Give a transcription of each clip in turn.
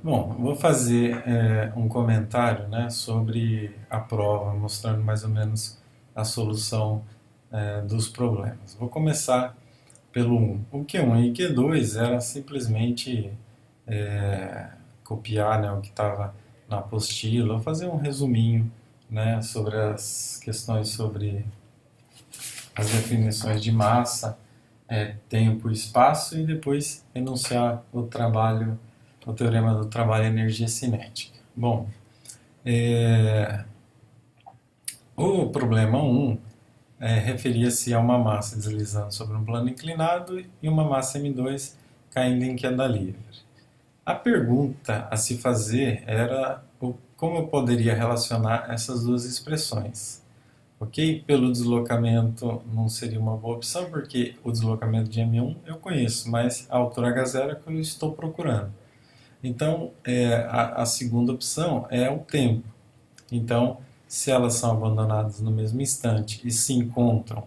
Bom, vou fazer um comentário, né, sobre a prova, mostrando mais ou menos a solução dos problemas. Vou começar pelo 1. O Q1 e Q2 era simplesmente é, copiar, né, o que estava na apostila, ou fazer um resuminho, né, sobre as questões sobre as definições de massa, tempo e espaço, e depois enunciar o teorema do trabalho e energia cinética. Bom, é, o problema 1 referia-se a uma massa deslizando sobre um plano inclinado e uma massa M2 caindo em queda livre. A pergunta a se fazer era como eu poderia relacionar essas duas expressões. Ok? Pelo deslocamento não seria uma boa opção, porque o deslocamento de M1 eu conheço, mas a altura H0 é que eu estou procurando. Então, a segunda opção é o tempo. Então, se elas são abandonadas no mesmo instante e se encontram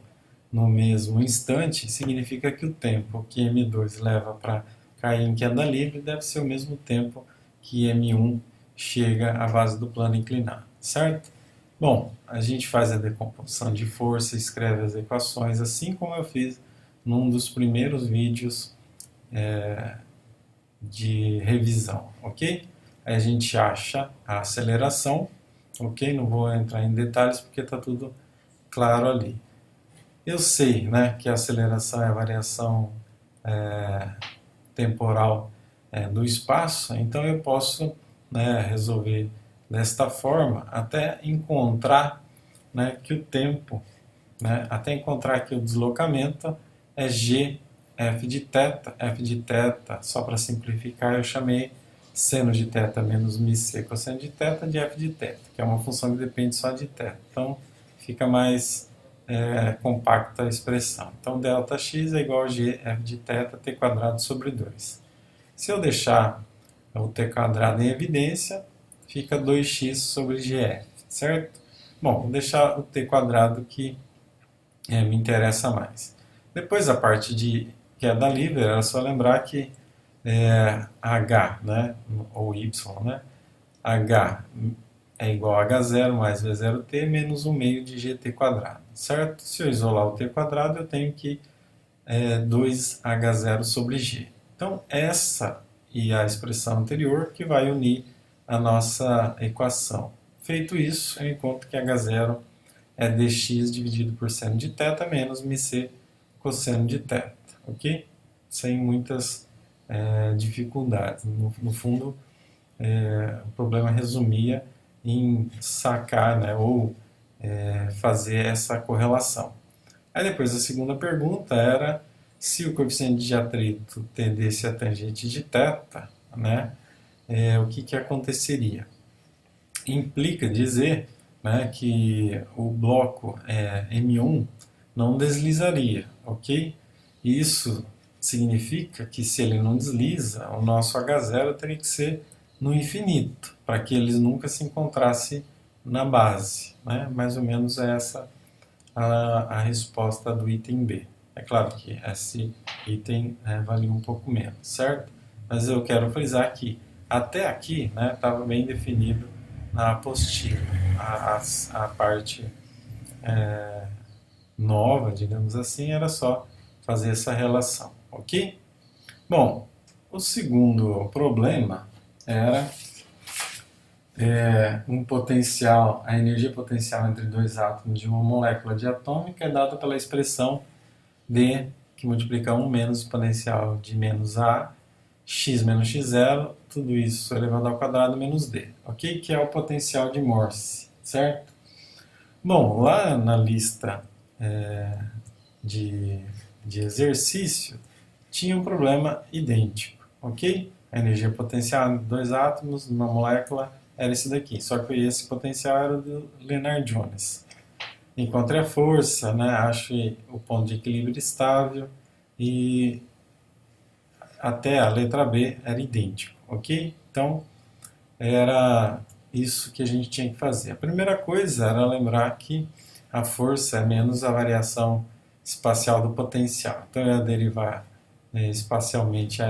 no mesmo instante, significa que o tempo que M2 leva para cair em queda livre deve ser o mesmo tempo que M1 chega à base do plano inclinado, certo? Bom, a gente faz a decomposição de força, escreve as equações, assim como eu fiz num dos primeiros vídeos de revisão, ok? Aí a gente acha a aceleração, ok? Não vou entrar em detalhes porque está tudo claro ali. Eu sei, né, que a aceleração é a variação é, temporal do espaço, então eu posso, né, resolver desta forma até encontrar, né, que o tempo, né, até encontrar que o deslocamento é g f de θ, só para simplificar, eu chamei seno de θ menos μc cosseno de θ de f de θ, que é uma função que depende só de θ. Então, fica mais compacta a expressão. Então, ΔX é igual a g f de θ, t quadrado sobre 2. Se eu deixar o t quadrado em evidência, fica 2x sobre gf, certo? Bom, vou deixar o t quadrado que me interessa mais. Depois a parte de queda livre, era só lembrar que h, né, ou y, né, h é igual a h0 mais v0t menos 1 meio de gt quadrado, certo? Se eu isolar o t quadrado, eu tenho que 2h0 sobre g. Então, essa e a expressão anterior que vai unir a nossa equação. Feito isso, eu encontro que h0 é dx dividido por seno de θ menos μc cosseno de θ, ok? Sem muitas dificuldades. No fundo, o problema resumia em sacar, né, ou fazer essa correlação. Aí depois a segunda pergunta era se o coeficiente de atrito tendesse a tangente de θ, né, o que aconteceria? Implica dizer, né, que o bloco M1 não deslizaria, ok? Isso significa que se ele não desliza, o nosso H0 teria que ser no infinito, para que eles nunca se encontrassem na base, né? Mais ou menos essa a resposta do item B. É claro que esse item valia um pouco menos, certo? Mas eu quero frisar que até aqui estava bem definido na apostila. A parte nova, digamos assim, era só fazer essa relação, ok? Bom, o segundo problema era um potencial, a energia potencial entre dois átomos de uma molécula diatômica é dada pela expressão D, que multiplica 1 menos o exponencial de menos A, x menos x0, tudo isso elevado ao quadrado menos D, ok? Que é o potencial de Morse, certo? Bom, lá na lista de exercício tinha um problema idêntico, ok? A energia potencial de dois átomos numa molécula era esse daqui, só que esse potencial era do Lennard-Jones. Encontrei a força, né, acho o ponto de equilíbrio estável e até a letra B era idêntico, ok? Então, era isso que a gente tinha que fazer. A primeira coisa era lembrar que a força é menos a variação espacial do potencial. Então, eu ia derivar espacialmente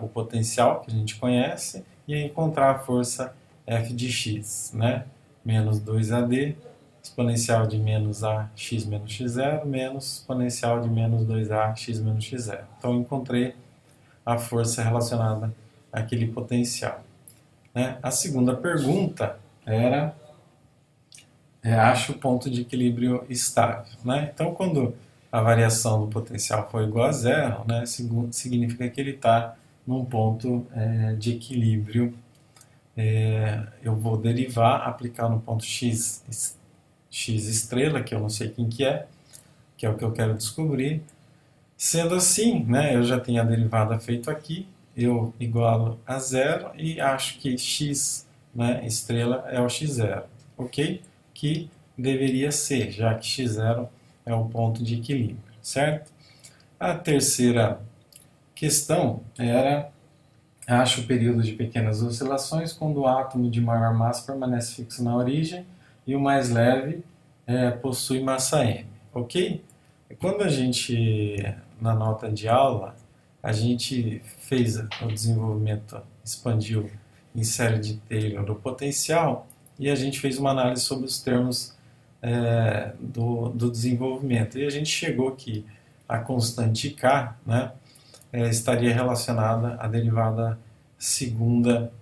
o potencial que a gente conhece e encontrar a força f de x, né? Menos 2AD, exponencial de menos AX menos x0, menos exponencial de menos 2AX menos x0. Então, eu encontrei a força relacionada àquele potencial, né? A segunda pergunta era, acha o ponto de equilíbrio estável, né? Então, quando a variação do potencial for igual a zero, né, significa que ele está num ponto de equilíbrio. Eu vou derivar, aplicar no ponto x estrela, que eu não sei quem que é o que eu quero descobrir. Sendo assim, né, eu já tenho a derivada feita aqui, eu igualo a zero e acho que x, né, estrela é o x0, ok? Que deveria ser, já que x0 é o ponto de equilíbrio, certo? A terceira questão era, acha o período de pequenas oscilações quando o átomo de maior massa permanece fixo na origem e o mais leve possui massa m, ok? Quando a gente, na nota de aula, a gente fez o desenvolvimento, expandiu em série de Taylor do potencial e a gente fez uma análise sobre os termos do desenvolvimento. E a gente chegou que a constante K, né, estaria relacionada à derivada segunda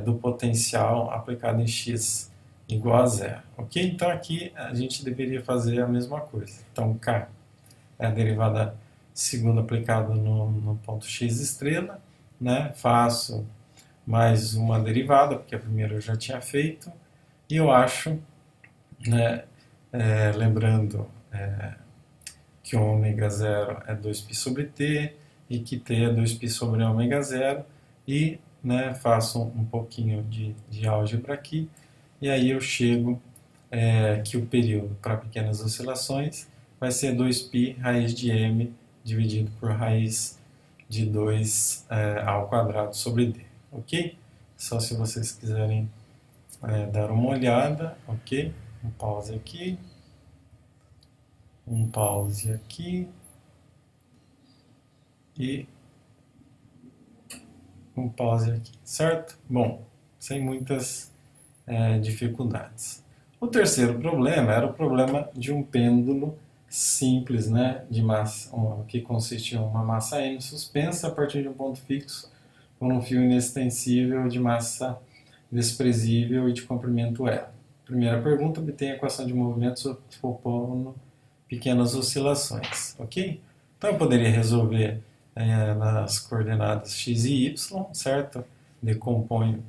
do potencial aplicado em x igual a zero. Ok? Então aqui a gente deveria fazer a mesma coisa. Então K é a derivada segunda aplicada no ponto x estrela, né? Faço mais uma derivada, porque a primeira eu já tinha feito, e eu acho, né, lembrando que o ômega 0 é 2π sobre t, e que t é 2π sobre ômega 0, e, né, faço um pouquinho de álgebra aqui, e aí eu chego que o período para pequenas oscilações vai ser 2π raiz de m dividido por raiz de 2 ao quadrado sobre d, ok? Só se vocês quiserem dar uma olhada, ok? Um pause aqui. Um pause aqui. E um pause aqui, certo? Bom, sem muitas dificuldades. O terceiro problema era o problema de um pêndulo simples, né, de massa, que consiste em uma massa m suspensa a partir de um ponto fixo por um fio inextensível de massa desprezível e de comprimento L. Primeira pergunta, obtém a equação de movimento supondo pequenas oscilações, ok? Então eu poderia resolver nas coordenadas x e y, certo? Decomponho,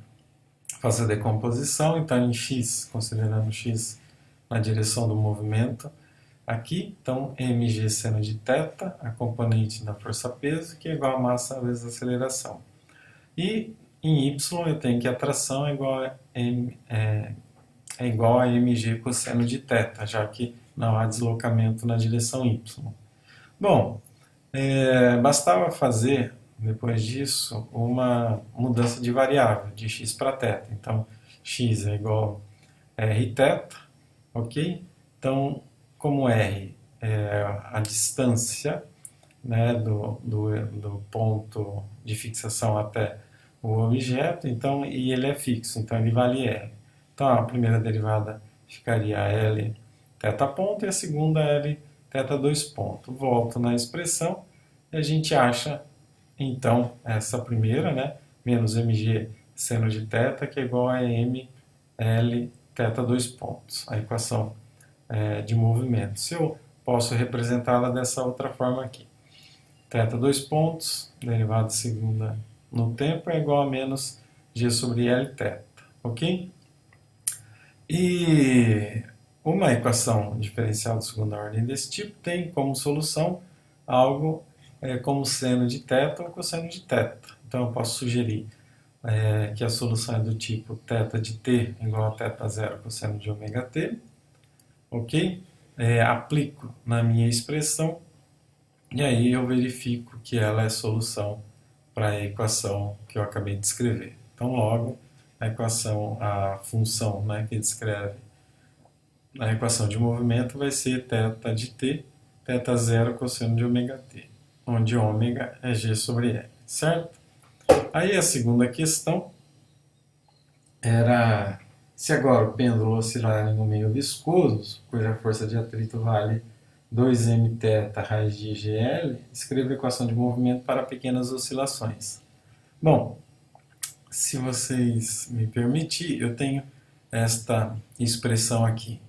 faço a decomposição, então em x, considerando x na direção do movimento, aqui, então mg seno de θ, a componente da força-peso, que é igual a massa vezes a aceleração. E em y eu tenho que a tração é igual a mg cosseno de θ, já que não há deslocamento na direção y. Bom, bastava fazer, depois disso, uma mudança de variável, de x para θ. Então, x é igual a rθ, ok? Então, como r é a distância, né, do ponto de fixação até o objeto, então, e ele é fixo, então ele vale r. Então, a primeira derivada ficaria L θ ponto e a segunda L θ 2 ponto. Volto na expressão e a gente acha, então, essa primeira, né, menos mg seno de θ, que é igual a m L θ 2 pontos, a equação de movimento. Se eu posso representá-la dessa outra forma aqui. θ 2 pontos, derivada segunda no tempo, é igual a menos g sobre L θ, ok? E uma equação diferencial de segunda ordem desse tipo tem como solução algo como seno de θ ou cosseno de θ. Então eu posso sugerir que a solução é do tipo θ de t igual a θ zero cosseno de ômega t, ok? Aplico na minha expressão e aí eu verifico que ela é solução para a equação que eu acabei de escrever. Então logo a equação, a função, né, que descreve a equação de movimento vai ser θ de t, θ zero cosseno de ômega t, onde ômega é g sobre L, certo? Aí a segunda questão era se agora o pêndulo oscilar no meio viscoso, cuja força de atrito vale 2m θ raiz de GL, escreva a equação de movimento para pequenas oscilações. Bom, se vocês me permitirem, eu tenho esta expressão aqui,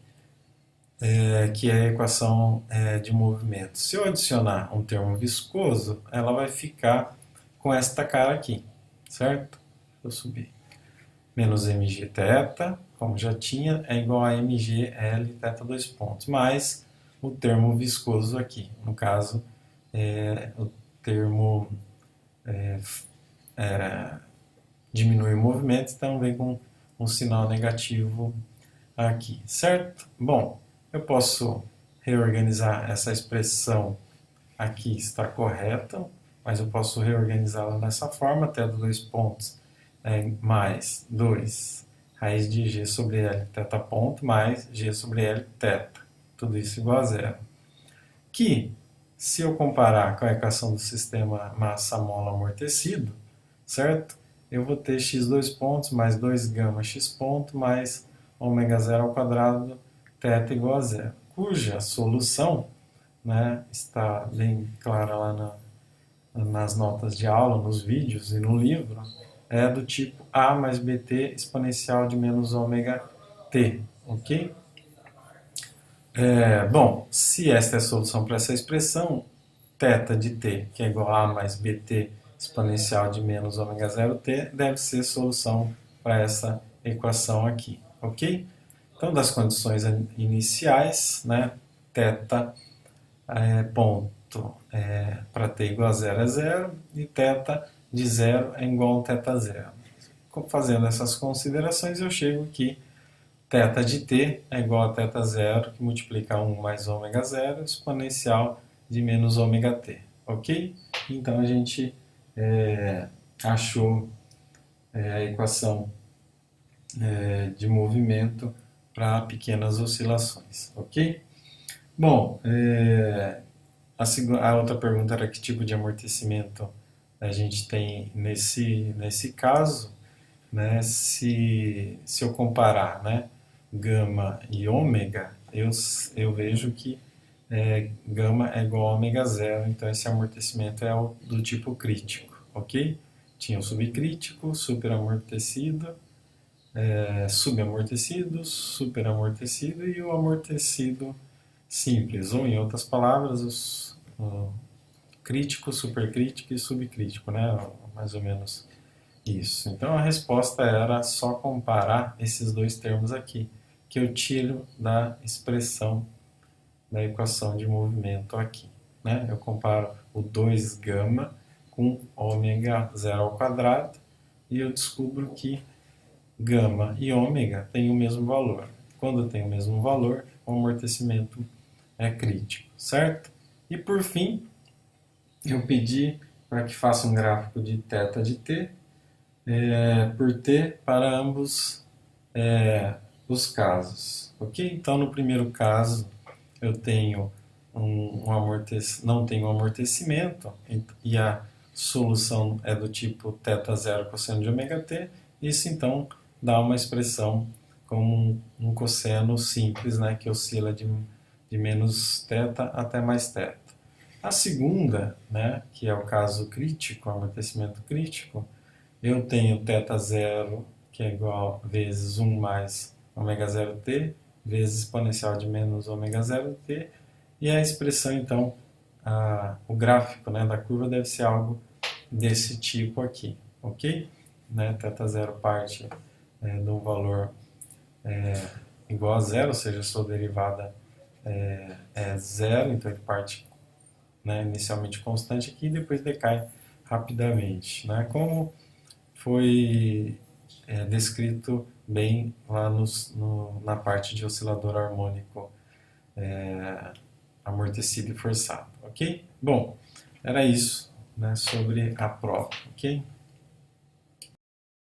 que é a equação de movimento. Se eu adicionar um termo viscoso, ela vai ficar com esta cara aqui, certo? Vou subir. Menos mgθ, como já tinha, é igual a mgl θ dois pontos, mais o termo viscoso aqui. No caso, o termo diminui o movimento, então vem com um sinal negativo aqui, certo? Bom, eu posso reorganizar essa expressão aqui, está correta, mas eu posso reorganizá-la dessa forma, até dois pontos, mais 2 raiz de g sobre L θ ponto, mais g sobre L θ, tudo isso igual a zero. Que, se eu comparar com a equação do sistema massa-mola amortecido, certo? Eu vou ter x dois pontos mais 2 gama x ponto mais ômega zero ao quadrado θ igual a zero, cuja solução, né, está bem clara lá nas notas de aula, nos vídeos e no livro, é do tipo a mais bt exponencial de menos ômega t, ok? Bom, se esta é a solução para essa expressão, θ de t, que é igual a mais bt exponencial de menos ômega zero t, deve ser solução para essa equação aqui, ok? Então, das condições iniciais, né, θ ponto para t igual a zero é zero e θ de zero é igual a θ zero. Fazendo essas considerações, eu chego que θ de t é igual a θ zero, que multiplica 1 mais ômega zero, exponencial de menos ômega t, ok? Então, a gente achou a equação de movimento para pequenas oscilações, ok? Bom, a outra pergunta era que tipo de amortecimento a gente tem nesse caso, né? Se eu comparar, né, gama e ômega, eu vejo que gama é igual a ômega zero, então esse amortecimento é do tipo crítico, ok? Tinha o subcrítico, superamortecido, subamortecido, superamortecido e o amortecido simples, ou em outras palavras, o crítico, supercrítico e subcrítico, né? Mais ou menos isso. Então a resposta era só comparar esses dois termos aqui, que eu tiro da expressão da equação de movimento aqui, né? Eu comparo o 2 gama com ômega zero ao quadrado e eu descubro que gama e ômega têm o mesmo valor. Quando tem o mesmo valor, o amortecimento é crítico, certo? E por fim, eu pedi para que faça um gráfico de θ de t por t para ambos os casos, ok? Então, no primeiro caso, eu tenho não tenho um amortecimento e a solução é do tipo θ zero cosseno de ômega t. Isso, então, dá uma expressão como um cosseno simples, né, que oscila de menos θ até mais θ. A segunda, né, que é o caso crítico, amortecimento crítico, eu tenho θ zero, que é igual a vezes 1 mais ômega zero t, vezes exponencial de menos ômega zero t, e a expressão, então, o gráfico, né, da curva deve ser algo desse tipo aqui, ok? Né, θ zero parte de um valor igual a zero, ou seja, a sua derivada é zero, então ele parte, né, inicialmente constante aqui e depois decai rapidamente, né? Como foi descrito bem lá na parte de oscilador harmônico amortecido e forçado, ok? Bom, era isso, né, sobre a prova, ok?